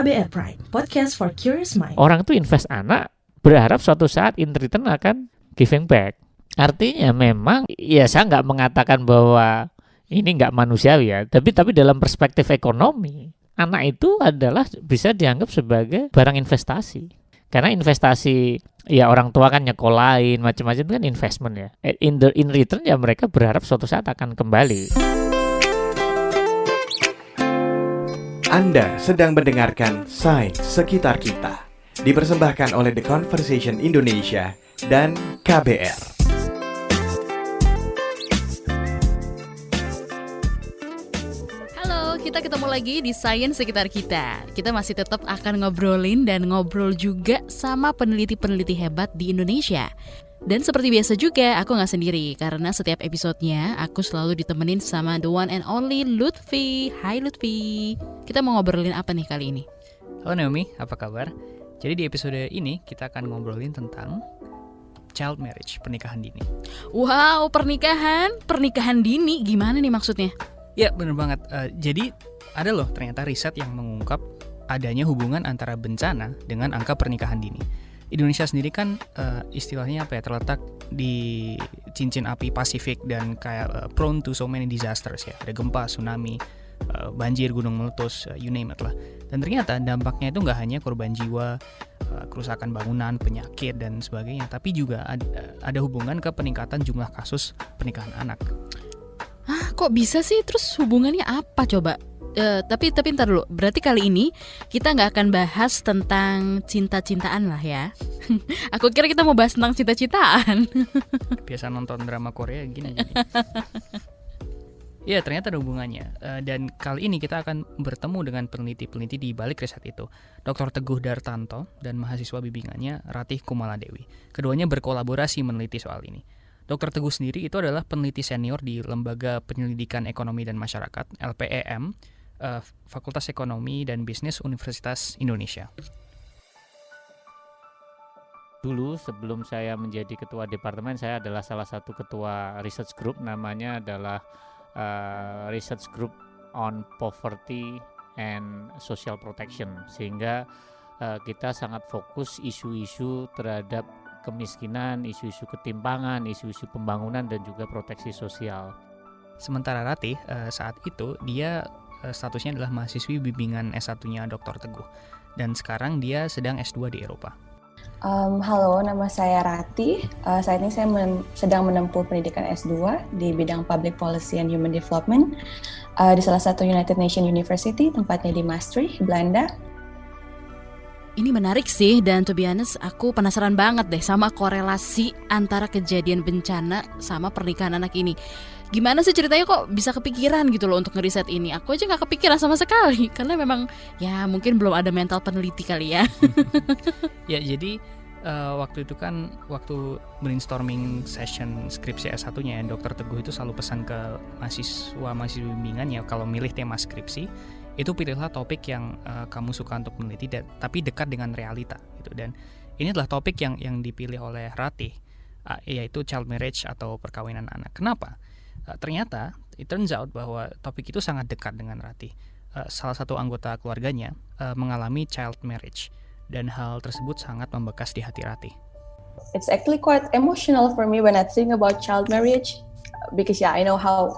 KBR Prime, podcast for curious mind. Orang tuh invest anak berharap suatu saat in return akan giving back. Artinya memang ya saya nggak mengatakan bahwa ini nggak manusiawi ya, tapi dalam perspektif ekonomi, anak itu adalah bisa dianggap sebagai barang investasi. Karena investasi ya orang tua kan nyekolahin macam-macam itu kan investment ya. In return ya mereka berharap suatu saat akan kembali. Anda sedang mendengarkan Sains Sekitar Kita, dipersembahkan oleh The Conversation Indonesia dan KBR. Halo, kita ketemu lagi di Sains Sekitar Kita. Kita masih tetap akan ngobrolin dan ngobrol juga sama peneliti-peneliti hebat di Indonesia. Dan seperti biasa juga, aku gak sendiri karena setiap episodenya aku selalu ditemenin sama the one and only Lutfi. Hai Lutfi, kita mau ngobrolin apa nih kali ini? Halo Naomi, apa kabar? Jadi di episode ini kita akan ngobrolin tentang child marriage, pernikahan dini. Wow, pernikahan dini, gimana nih maksudnya? Ya bener banget, jadi ada loh ternyata riset yang mengungkap adanya hubungan antara bencana dengan angka pernikahan dini. Indonesia sendiri kan istilahnya apa ya, terletak di cincin api Pasifik dan kayak prone to so many disasters ya. Ada gempa, tsunami, banjir, gunung meletus, you name it lah. Dan ternyata dampaknya itu nggak hanya korban jiwa, kerusakan bangunan, penyakit dan sebagainya, tapi juga ada hubungan ke peningkatan jumlah kasus pernikahan anak. Kok bisa sih? Terus hubungannya apa coba? Tapi ntar dulu, berarti kali ini kita gak akan bahas tentang cinta-cintaan lah ya. Aku kira kita mau bahas tentang cinta-cintaan. Biasa nonton drama Korea gini. Ya ternyata ada hubungannya. Dan kali ini kita akan bertemu dengan peneliti-peneliti di balik riset itu, Dr. Teguh Dartanto dan mahasiswa bimbingannya Ratih Kumaladewi. Keduanya berkolaborasi meneliti soal ini. Dr. Teguh sendiri itu adalah peneliti senior di Lembaga Penyelidikan Ekonomi dan Masyarakat (LPEM), Fakultas Ekonomi dan Bisnis Universitas Indonesia. Dulu sebelum saya menjadi ketua departemen, saya adalah salah satu ketua research group, namanya adalah Research Group on Poverty and Social Protection, sehingga kita sangat fokus isu-isu terhadap kemiskinan, isu-isu ketimpangan, isu-isu pembangunan dan juga proteksi sosial. Sementara Ratih saat itu dia statusnya adalah mahasiswi bimbingan S1-nya Dr. Teguh, dan sekarang dia sedang S2 di Eropa. Halo, nama saya Ratih. Saat ini saya sedang menempuh pendidikan S2 di bidang Public Policy and Human Development di salah satu United Nations University, tempatnya di Maastricht, Belanda. Ini menarik sih, dan to be honest, aku penasaran banget deh sama korelasi antara kejadian bencana sama pernikahan anak ini. Gimana sih ceritanya kok bisa kepikiran gitu loh untuk ngeriset ini? Aku aja gak kepikiran sama sekali, karena memang ya mungkin belum ada mental peneliti kali ya. Ya jadi waktu itu kan, waktu brainstorming session skripsi S1-nya ya, Dr. Teguh itu selalu pesan ke mahasiswa bimbingan ya, kalau milih tema skripsi, itu pilihlah topik yang kamu suka untuk meneliti, tapi dekat dengan realita gitu. Dan ini adalah topik yang dipilih oleh Ratih, yaitu child marriage atau perkawinan anak. Kenapa? Ternyata it turns out bahwa topik itu sangat dekat dengan Ratih. Salah satu anggota keluarganya mengalami child marriage, dan hal tersebut sangat membekas di hati Ratih. It's actually quite emotional for me when I think about child marriage, because I know how,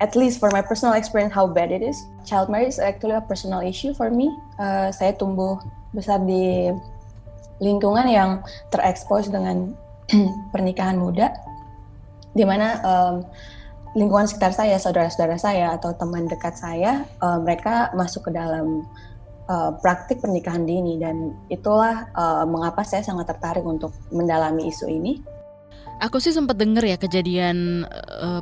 at least for my personal experience, how bad it is. Child marriage is actually a personal issue for me. Saya tumbuh besar di lingkungan yang terekspos dengan pernikahan muda, di mana lingkungan sekitar saya, saudara-saudara saya atau teman dekat saya, mereka masuk ke dalam praktik pernikahan dini, dan itulah mengapa saya sangat tertarik untuk mendalami isu ini. Aku sih sempat denger ya kejadian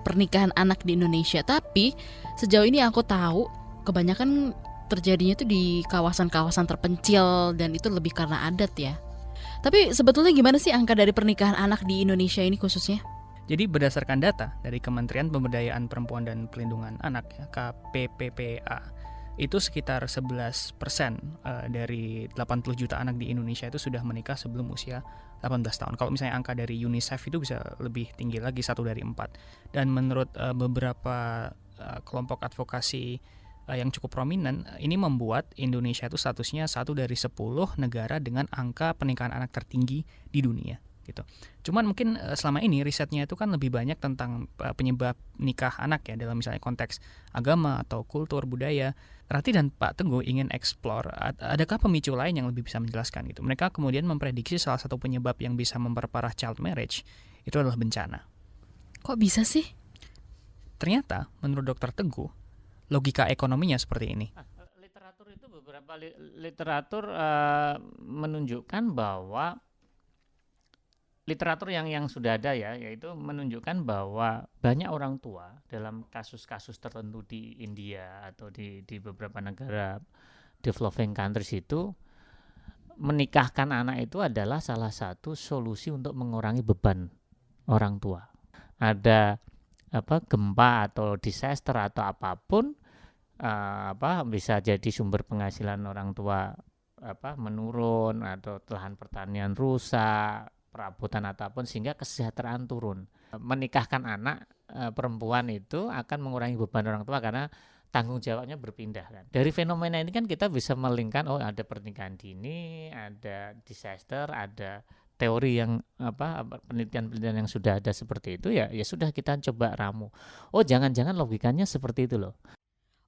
pernikahan anak di Indonesia, tapi sejauh ini aku tahu kebanyakan terjadinya itu di kawasan-kawasan terpencil, dan itu lebih karena adat ya. Tapi sebetulnya gimana sih angka dari pernikahan anak di Indonesia ini khususnya? Jadi berdasarkan data dari Kementerian Pemberdayaan Perempuan dan Pelindungan Anak ya, KPPPA, itu sekitar 11% dari 80 juta anak di Indonesia itu sudah menikah sebelum usia 18 tahun. Kalau misalnya angka dari UNICEF itu bisa lebih tinggi lagi, 1 dari 4. Dan menurut beberapa kelompok advokasi yang cukup prominent, ini membuat Indonesia itu statusnya 1 dari 10 negara dengan angka pernikahan anak tertinggi di dunia gitu. Cuman mungkin selama ini risetnya itu kan lebih banyak tentang penyebab nikah anak ya, dalam misalnya konteks agama atau kultur budaya. Rati dan Pak Teguh ingin explore adakah pemicu lain yang lebih bisa menjelaskan gitu. Mereka kemudian memprediksi salah satu penyebab yang bisa memperparah child marriage itu adalah bencana. Kok bisa sih? Ternyata menurut Dr. Teguh, logika ekonominya seperti ini. Literatur itu beberapa literatur menunjukkan bahwa literatur yang sudah ada ya, yaitu menunjukkan bahwa banyak orang tua dalam kasus-kasus tertentu di India atau di beberapa negara developing countries itu menikahkan anak itu adalah salah satu solusi untuk mengurangi beban orang tua. Ada gempa atau disaster atau apapun bisa jadi sumber penghasilan orang tua menurun atau lahan pertanian rusak, perabotan ataupun, sehingga kesejahteraan turun. Menikahkan anak perempuan itu akan mengurangi beban orang tua karena tanggung jawabnya berpindah kan. Dari fenomena ini kan kita bisa melingkan, oh ada pernikahan dini, ada disaster, ada teori yang penelitian-penelitian yang sudah ada seperti itu ya sudah kita coba ramu. Oh jangan-jangan logikanya seperti itu loh.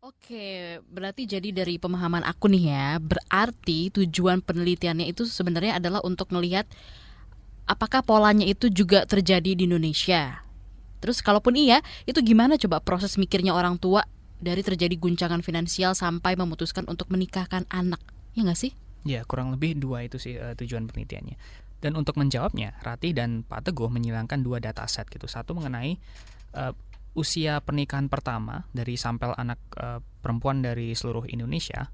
Oke, berarti jadi dari pemahaman aku nih ya, berarti tujuan penelitiannya itu sebenarnya adalah untuk melihat apakah polanya itu juga terjadi di Indonesia. Terus kalaupun iya, itu gimana coba proses mikirnya orang tua dari terjadi guncangan finansial sampai memutuskan untuk menikahkan anak, ya nggak sih? Ya, kurang lebih 2 itu sih tujuan penelitiannya. Dan untuk menjawabnya, Rati dan Pak Teguh menyilangkan 2 dataset gitu. Satu mengenai usia pernikahan pertama dari sampel anak perempuan dari seluruh Indonesia.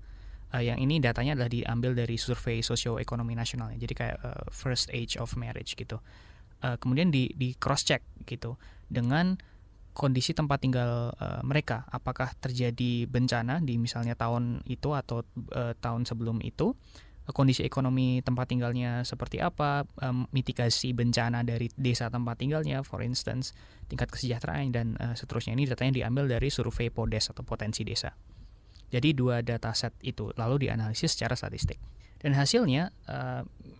Yang ini datanya adalah diambil dari survei sosioekonomi nasional, jadi kayak first age of marriage gitu. Kemudian di cross check gitu dengan kondisi tempat tinggal mereka, apakah terjadi bencana di misalnya tahun itu atau tahun sebelum itu, kondisi ekonomi tempat tinggalnya seperti apa, mitigasi bencana dari desa tempat tinggalnya, for instance, tingkat kesejahteraan dan seterusnya. Ini datanya diambil dari survei PODES atau potensi desa. Jadi 2 dataset itu lalu dianalisis secara statistik. Dan hasilnya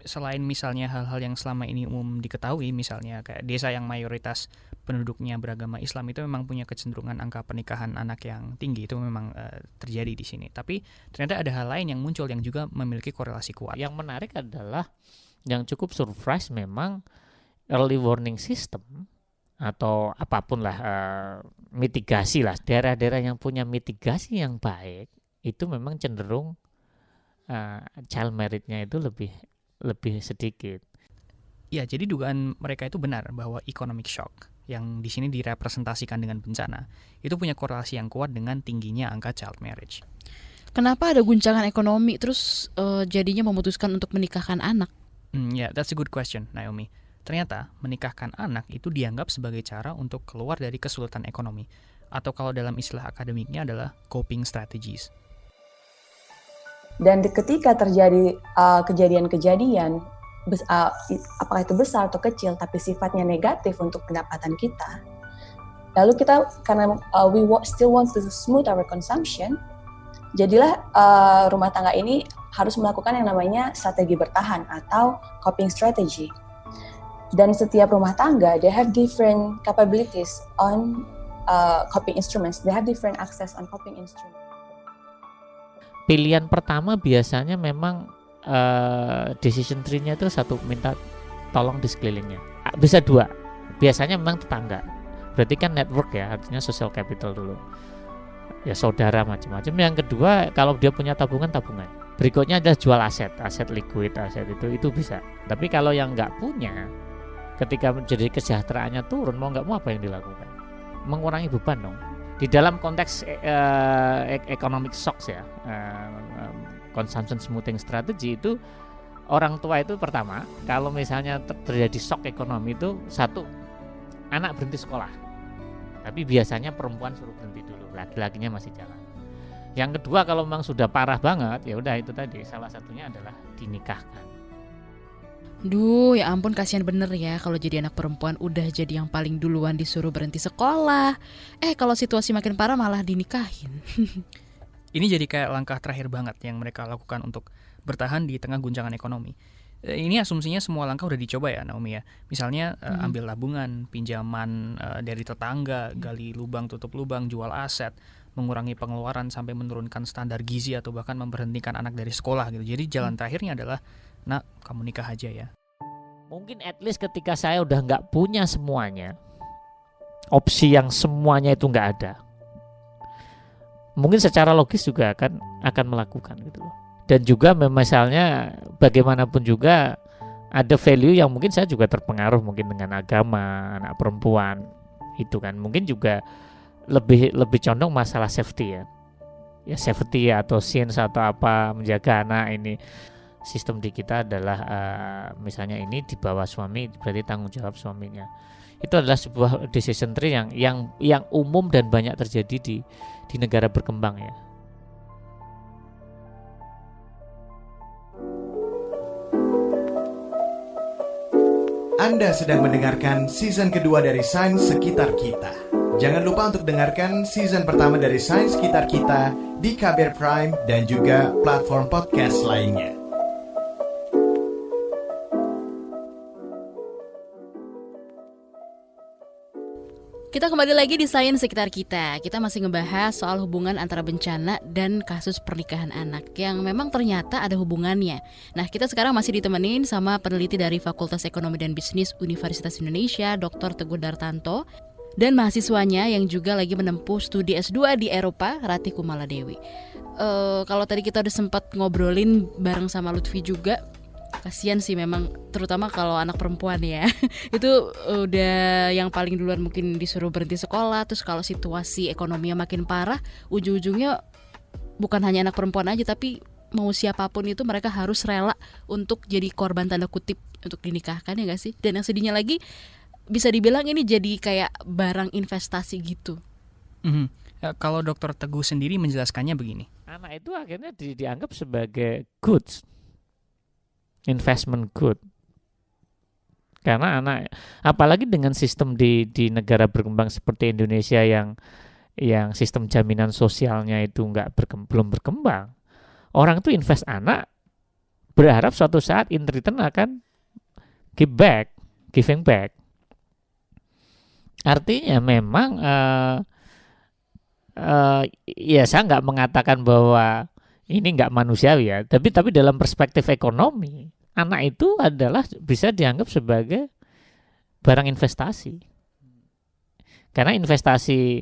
selain misalnya hal-hal yang selama ini umum diketahui, misalnya kayak desa yang mayoritas penduduknya beragama Islam itu memang punya kecenderungan angka pernikahan anak yang tinggi, itu memang terjadi di sini. Tapi ternyata ada hal lain yang muncul yang juga memiliki korelasi kuat. Yang menarik adalah yang cukup surprise memang early warning system atau apapun lah, mitigasi lah, daerah-daerah yang punya mitigasi yang baik itu memang cenderung child marriage-nya itu lebih sedikit. Ya, jadi dugaan mereka itu benar bahwa economic shock yang di sini direpresentasikan dengan bencana itu punya korelasi yang kuat dengan tingginya angka child marriage. Kenapa ada guncangan ekonomi terus jadinya memutuskan untuk menikahkan anak? That's a good question, Naomi. Ternyata menikahkan anak itu dianggap sebagai cara untuk keluar dari kesulitan ekonomi, atau kalau dalam istilah akademiknya adalah coping strategies. Dan ketika terjadi kejadian-kejadian, apakah itu besar atau kecil, tapi sifatnya negatif untuk pendapatan kita, lalu kita karena we still want to smooth our consumption, jadilah rumah tangga ini harus melakukan yang namanya strategi bertahan atau coping strategy. Dan setiap rumah tangga, they have different capabilities on coping instruments. They have different access on coping instruments. Pilihan pertama biasanya memang decision tree-nya itu satu, minta tolong di sekelilingnya. Bisa 2, biasanya memang tetangga. Berarti kan network ya, artinya social capital dulu. Ya saudara macam-macam. Yang kedua, kalau dia punya tabungan. Berikutnya adalah jual aset liquid, aset itu bisa. Tapi kalau yang nggak punya, ketika menjadi kesejahteraannya turun, mau nggak mau apa yang dilakukan? Mengurangi beban dong. Di dalam konteks economic shocks ya, consumption smoothing strategy itu, orang tua itu pertama, kalau misalnya terjadi shock ekonomi itu, 1, anak berhenti sekolah. Tapi biasanya perempuan suruh berhenti dulu, laki-lakinya masih jalan. Yang kedua, kalau memang sudah parah banget, ya udah itu tadi, salah satunya adalah dinikahkan. Duh, ya ampun, kasihan bener ya kalau jadi anak perempuan udah jadi yang paling duluan disuruh berhenti sekolah. Kalau situasi makin parah malah dinikahin. Ini jadi kayak langkah terakhir banget yang mereka lakukan untuk bertahan di tengah guncangan ekonomi. Ini asumsinya semua langkah udah dicoba ya Naomi ya. Misalnya ambil tabungan, pinjaman dari tetangga, gali lubang tutup lubang, jual aset, mengurangi pengeluaran sampai menurunkan standar gizi atau bahkan memberhentikan anak dari sekolah gitu. Jadi jalan terakhirnya adalah, nak kamu nikah aja ya. Mungkin at least ketika saya udah nggak punya semuanya, opsi yang semuanya itu nggak ada, mungkin secara logis juga akan melakukan gitu loh. Dan juga misalnya bagaimanapun juga ada value yang mungkin saya juga terpengaruh mungkin dengan agama anak perempuan itu kan, mungkin juga lebih condong masalah safety ya safety atau sins atau apa, menjaga anak. Ini sistem di kita adalah misalnya ini di bawah suami, berarti tanggung jawab suaminya. Itu adalah sebuah decision tree yang umum dan banyak terjadi di negara berkembang ya. Anda sedang mendengarkan season kedua dari Sains Sekitar Kita. Jangan lupa untuk dengarkan season pertama dari Sains Sekitar Kita di KBR Prime dan juga platform podcast lainnya. Kita kembali lagi di Sains Sekitar Kita. Kita masih ngebahas soal hubungan antara bencana dan kasus pernikahan anak yang memang ternyata ada hubungannya. Nah, kita sekarang masih ditemenin sama peneliti dari Fakultas Ekonomi dan Bisnis Universitas Indonesia, Dr. Teguh Dartanto, dan mahasiswanya yang juga lagi menempuh studi S2 di Eropa, Ratih Kumaladewi. Kalau tadi kita udah sempat ngobrolin bareng sama Lutfi juga, kasian sih memang, terutama kalau anak perempuan ya. Itu udah yang paling duluan mungkin disuruh berhenti sekolah. Terus kalau situasi ekonominya makin parah, ujung-ujungnya bukan hanya anak perempuan aja, tapi mau siapapun itu mereka harus rela untuk jadi korban tanda kutip untuk dinikahkan, ya gak sih? Dan yang sedihnya lagi, bisa dibilang ini jadi kayak barang investasi gitu. Kalau Dr. Teguh sendiri menjelaskannya begini. Anak itu akhirnya dianggap sebagai goods, investment good. Karena anak, apalagi dengan sistem di negara berkembang seperti Indonesia yang sistem jaminan sosialnya itu belum berkembang. Orang tuh invest anak berharap suatu saat in return akan giving back. Artinya memang ya saya nggak mengatakan bahwa ini nggak manusiawi ya, tapi dalam perspektif ekonomi, anak itu adalah bisa dianggap sebagai barang investasi. Karena investasi,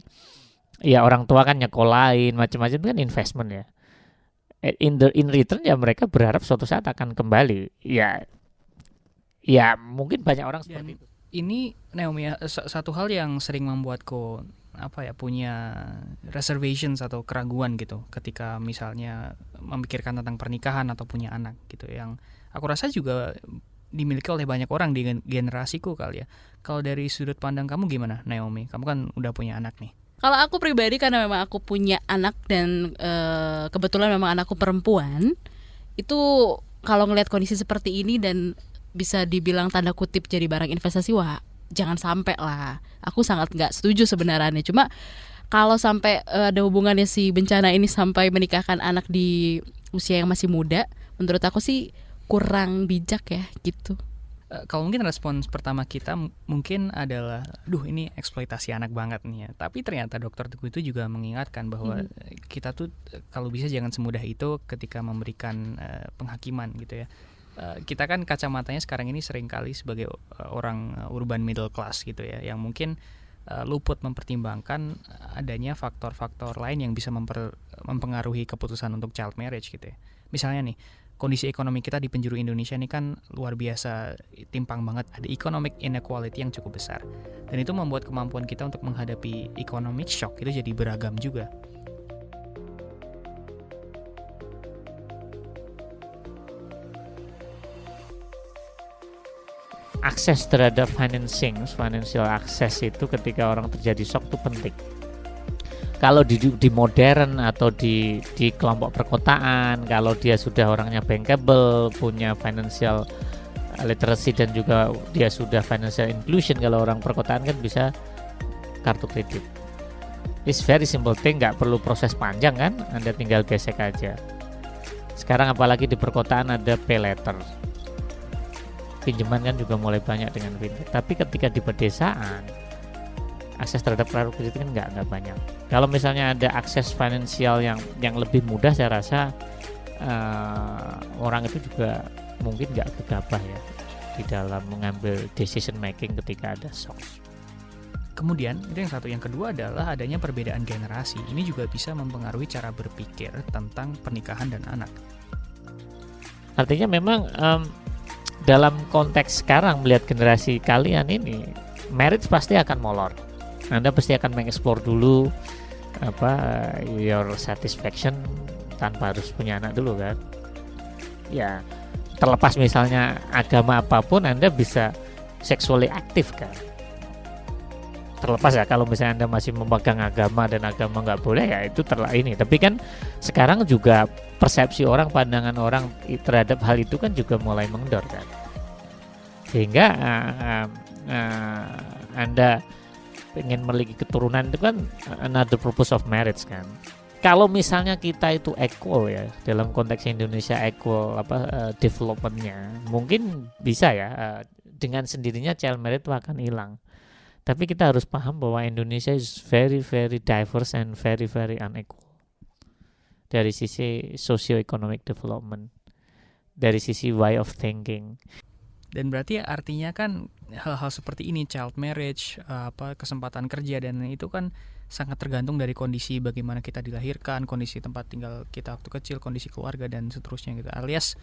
ya orang tua kan nyekolahin macam-macam itu kan investment ya. In return ya mereka berharap suatu saat akan kembali. Ya mungkin banyak orang seperti itu. Ini Naomi, satu hal yang sering membuatku punya reservations atau keraguan gitu ketika misalnya memikirkan tentang pernikahan atau punya anak gitu, yang aku rasa juga dimiliki oleh banyak orang di generasiku kali ya. Kalau dari sudut pandang kamu gimana Naomi? Kamu kan udah punya anak nih. Kalau aku pribadi, karena memang aku punya anak dan kebetulan memang anakku perempuan, itu kalau ngelihat kondisi seperti ini dan bisa dibilang tanda kutip jadi barang investasi, wah jangan sampai lah. Aku sangat nggak setuju sebenarnya. Cuma kalau sampai ada hubungannya si bencana ini sampai menikahkan anak di usia yang masih muda, menurut aku sih kurang bijak ya gitu. Kalau mungkin respons pertama kita mungkin adalah, ini eksploitasi anak banget nih ya. Tapi ternyata Dr. Teguh itu juga mengingatkan bahwa kita tuh kalau bisa jangan semudah itu ketika memberikan penghakiman gitu ya. Kita kan kacamatanya sekarang ini seringkali sebagai orang urban middle class gitu ya, yang mungkin luput mempertimbangkan adanya faktor-faktor lain yang bisa mempengaruhi keputusan untuk child marriage gitu ya. Misalnya nih, kondisi ekonomi kita di penjuru Indonesia ini kan luar biasa timpang banget, ada economic inequality yang cukup besar, dan itu membuat kemampuan kita untuk menghadapi economic shock itu jadi beragam juga. Akses terhadap financial access itu ketika orang terjadi shock itu penting. Kalau di modern atau di kelompok perkotaan, kalau dia sudah orangnya bankable, punya financial literacy dan juga dia sudah financial inclusion, kalau orang perkotaan kan bisa kartu kredit. It's very simple thing, nggak perlu proses panjang kan, Anda tinggal gesek aja. Sekarang apalagi di perkotaan ada pay letter, pinjaman kan juga mulai banyak dengan fintech. Tapi ketika di pedesaan akses terhadap kartu kredit kan nggak banyak. Kalau misalnya ada akses finansial yang lebih mudah, saya rasa orang itu juga mungkin nggak gegabah ya di dalam mengambil decision making ketika ada shock. Kemudian itu yang satu, yang kedua adalah adanya perbedaan generasi. Ini juga bisa mempengaruhi cara berpikir tentang pernikahan dan anak. Artinya memang dalam konteks sekarang melihat generasi kalian ini, marriage pasti akan molor. Anda pasti akan mengeksplor dulu your satisfaction tanpa harus punya anak dulu kan. Ya, terlepas misalnya agama apapun, Anda bisa sexually aktif kan. Terlepas ya kalau misalnya Anda masih memegang agama dan agama nggak boleh, ya itu ini. Tapi kan sekarang juga persepsi orang, pandangan orang terhadap hal itu kan juga mulai mengendor kan. Sehingga Anda ingin memiliki keturunan itu kan another purpose of marriage kan. Kalau misalnya kita itu equal ya, dalam konteks Indonesia equal developmentnya, mungkin bisa ya dengan sendirinya child marriage itu akan hilang. Tapi kita harus paham bahwa Indonesia is very very diverse and very very unequal dari sisi socio-economic development, dari sisi way of thinking. Dan berarti artinya kan hal-hal seperti ini, child marriage, kesempatan kerja, dan itu kan sangat tergantung dari kondisi bagaimana kita dilahirkan, kondisi tempat tinggal kita waktu kecil, kondisi keluarga dan seterusnya gitu. Alias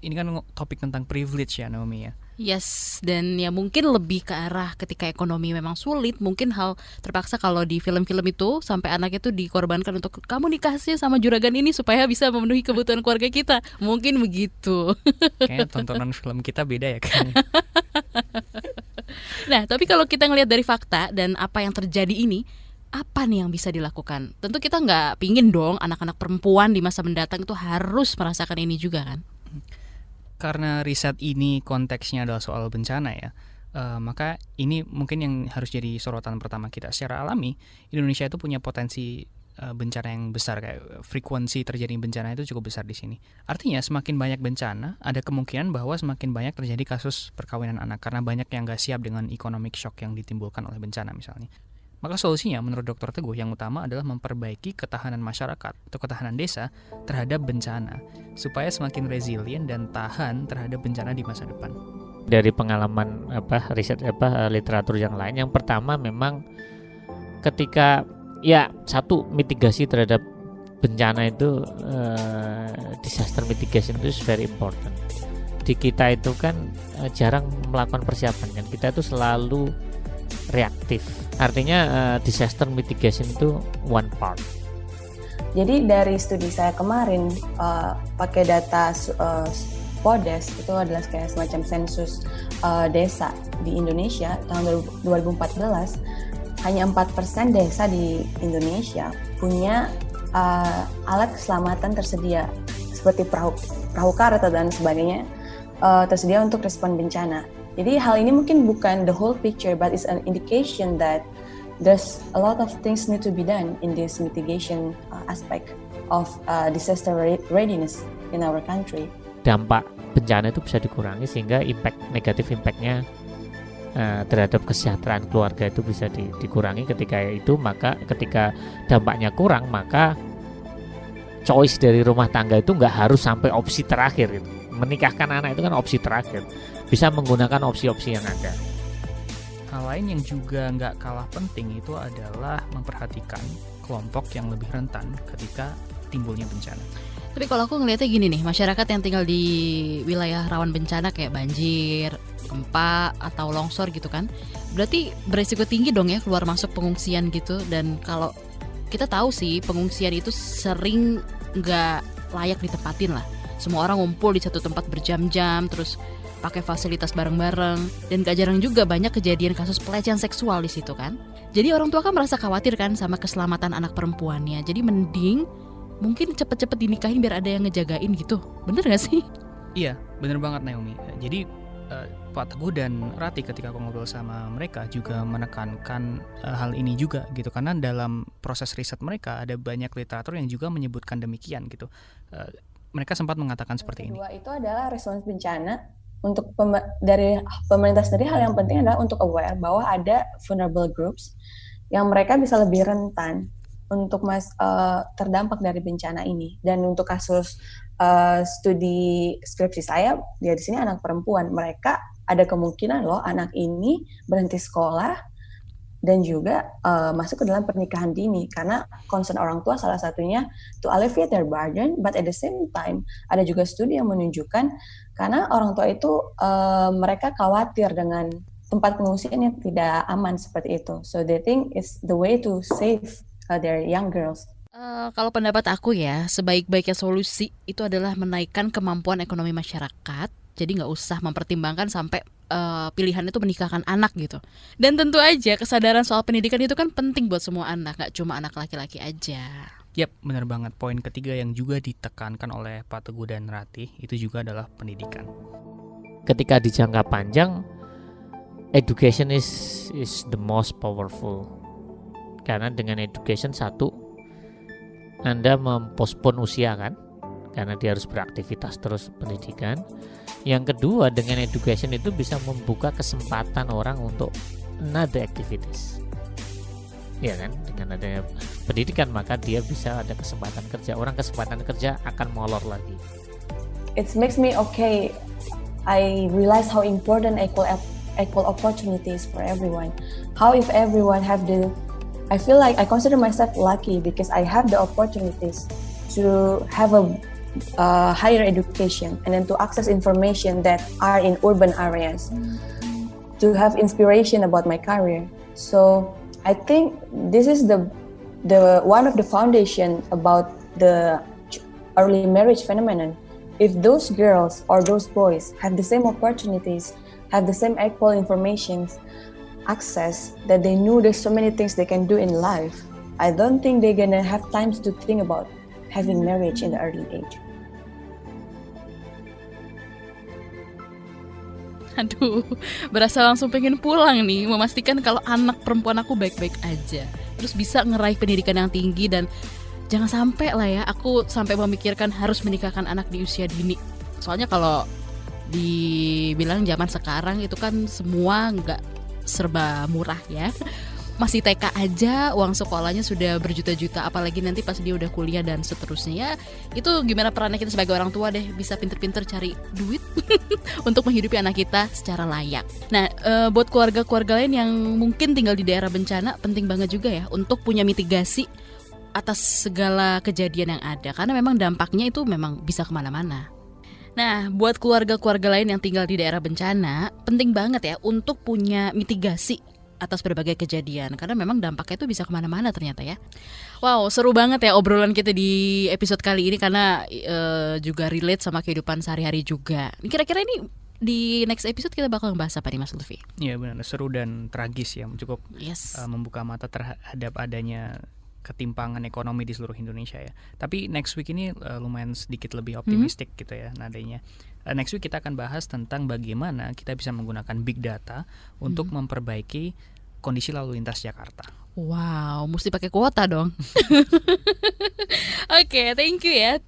ini kan topik tentang privilege ya Naomi ya. Yes, dan ya mungkin lebih ke arah ketika ekonomi memang sulit, mungkin hal terpaksa kalau di film-film itu sampai anak itu dikorbankan untuk kamu nikahnya sama juragan ini supaya bisa memenuhi kebutuhan keluarga kita. Mungkin begitu. Kayaknya tontonan film kita beda ya kayaknya. Nah, tapi kalau kita ngelihat dari fakta dan apa yang terjadi ini, apa nih yang bisa dilakukan? Tentu kita nggak pingin dong anak-anak perempuan di masa mendatang itu harus merasakan ini juga kan? Karena riset ini konteksnya adalah soal bencana ya, maka ini mungkin yang harus jadi sorotan pertama kita. Secara alami, Indonesia itu punya potensi bencana yang besar, kayak frekuensi terjadi bencana itu cukup besar di sini. Artinya semakin banyak bencana, ada kemungkinan bahwa semakin banyak terjadi kasus perkawinan anak karena banyak yang nggak siap dengan economic shock yang ditimbulkan oleh bencana misalnya. Maka solusinya menurut Dr. Teguh yang utama adalah memperbaiki ketahanan masyarakat atau ketahanan desa terhadap bencana supaya semakin resilient dan tahan terhadap bencana di masa depan. Dari pengalaman riset literatur yang lain, yang pertama memang ketika satu mitigasi terhadap bencana itu disaster mitigation itu is very important. Di kita itu kan jarang melakukan persiapan kan, kita itu selalu reaktif. Artinya disaster mitigation itu one part. Jadi dari studi saya kemarin pakai data PODES, itu adalah kayak semacam sensus desa di Indonesia tahun 2014. Hanya 4% desa di Indonesia punya alat keselamatan tersedia seperti perahu karet dan sebagainya tersedia untuk respon bencana. Jadi hal ini mungkin bukan the whole picture, but it's an indication that there's a lot of things need to be done in this mitigation aspect of disaster readiness in our country. Dampak bencana itu bisa dikurangi sehingga negatif impactnya terhadap kesejahteraan keluarga itu bisa dikurangi. Maka ketika dampaknya kurang, maka choice dari rumah tangga itu nggak harus sampai opsi terakhir gitu. Menikahkan anak itu kan opsi terakhir, bisa menggunakan opsi-opsi yang ada. Hal lain yang juga nggak kalah penting itu adalah memperhatikan kelompok yang lebih rentan ketika timbulnya bencana. Tapi kalau aku ngelihatnya gini nih, masyarakat yang tinggal di wilayah rawan bencana kayak banjir, gempa, atau longsor gitu kan, berarti beresiko tinggi dong ya keluar masuk pengungsian gitu. Dan kalau kita tahu sih pengungsian itu sering nggak layak ditempatin lah. Semua orang ngumpul di satu tempat berjam-jam, terus pakai fasilitas bareng-bareng, dan gak jarang juga banyak kejadian kasus pelecehan seksual di situ kan. Jadi orang tua kan merasa khawatir kan sama keselamatan anak perempuannya. Jadi mending mungkin cepet-cepet dinikahin biar ada yang ngejagain gitu. Bener gak sih? Iya, bener banget Naomi. Jadi Pak Teguh dan Rati ketika aku ngobrol sama mereka juga menekankan hal ini juga gitu, karena dalam proses riset mereka ada banyak literatur yang juga menyebutkan demikian gitu. Mereka sempat mengatakan seperti ini. Kedua itu adalah respons bencana. Untuk dari pemerintah sendiri, hal yang penting adalah untuk aware bahwa ada vulnerable groups yang mereka bisa lebih rentan untuk terdampak dari bencana ini. Dan untuk kasus studi skripsi saya, dia di sini anak perempuan, mereka ada kemungkinan loh anak ini berhenti sekolah dan juga masuk ke dalam pernikahan dini, karena concern orang tua salah satunya to alleviate their burden, but at the same time ada juga studi yang menunjukkan karena orang tua itu mereka khawatir dengan tempat pengungsian yang tidak aman seperti itu, so they think it's the way to save their young girls. Kalau pendapat aku ya, sebaik-baiknya solusi itu adalah menaikkan kemampuan ekonomi masyarakat. Jadi nggak usah mempertimbangkan sampai pilihan itu menikahkan anak gitu. Dan tentu aja kesadaran soal pendidikan itu kan penting buat semua anak, nggak cuma anak laki-laki aja. Yap, benar banget. Poin ketiga yang juga ditekankan oleh Pak Teguh dan Rati itu juga adalah pendidikan. Ketika di jangka panjang, education is the most powerful. Karena dengan education, satu, Anda mempospon usia kan, karena dia harus beraktivitas terus pendidikan. Yang kedua, dengan education itu bisa membuka kesempatan orang untuk another activities. Ya kan, dengan adanya pendidikan maka dia bisa ada kesempatan kerja. Orang kesempatan kerja akan molor lagi. It makes me okay. I realize how important equal opportunities for everyone. How if everyone have I feel like I consider myself lucky because I have the opportunities to have a higher education and then to access information that are in urban areas, to have inspiration about my career. So I think this is the one of the foundation about the early marriage phenomenon. If those girls or those boys have the same opportunities, have the same equal information access, that they knew there's so many things they can do in life, I don't think they're gonna have times to think about having marriage in the early age. Aduh, berasa langsung pengen pulang nih, memastikan kalau anak perempuan aku baik-baik aja, terus bisa ngeraih pendidikan yang tinggi, dan jangan sampai lah ya aku sampai memikirkan harus menikahkan anak di usia dini. Soalnya kalau dibilang zaman sekarang itu kan semua nggak serba murah ya. Masih TK aja uang sekolahnya sudah berjuta-juta, apalagi nanti pas dia udah kuliah dan seterusnya ya. Itu gimana perannya kita sebagai orang tua deh, bisa pinter-pinter cari duit untuk menghidupi anak kita secara layak. Nah, buat keluarga-keluarga lain yang mungkin tinggal di daerah bencana, penting banget juga ya untuk punya mitigasi atas segala kejadian yang ada, karena memang dampaknya itu memang bisa kemana-mana. Nah, buat keluarga-keluarga lain yang tinggal di daerah bencana, penting banget ya untuk punya mitigasi atas berbagai kejadian, karena memang dampaknya itu bisa kemana-mana ternyata ya. Wow, seru banget ya obrolan kita di episode kali ini, karena juga relate sama kehidupan sehari-hari juga. Kira-kira ini di next episode kita bakal ngebahas apa nih Mas Lutfi? Iya benar, seru dan tragis ya, cukup membuka mata terhadap adanya ketimpangan ekonomi di seluruh Indonesia ya. Tapi next week ini lumayan sedikit lebih optimistik gitu ya nadanya. Next week kita akan bahas tentang bagaimana kita bisa menggunakan big data untuk memperbaiki kondisi lalu lintas Jakarta. Wow, mesti pakai kuota dong. Oke, thank you ya.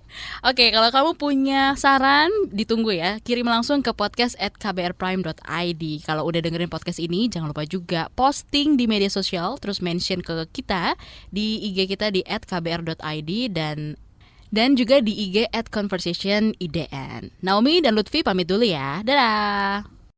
Oke, kalau kamu punya saran, ditunggu ya. Kirim langsung ke podcast@kbrprime.id. Kalau udah dengerin podcast ini, jangan lupa juga posting di media sosial, terus mention ke kita di IG kita di @kbr.id dan juga di IG @conversationidn. Naomi dan Lutfi pamit dulu ya. Dadah.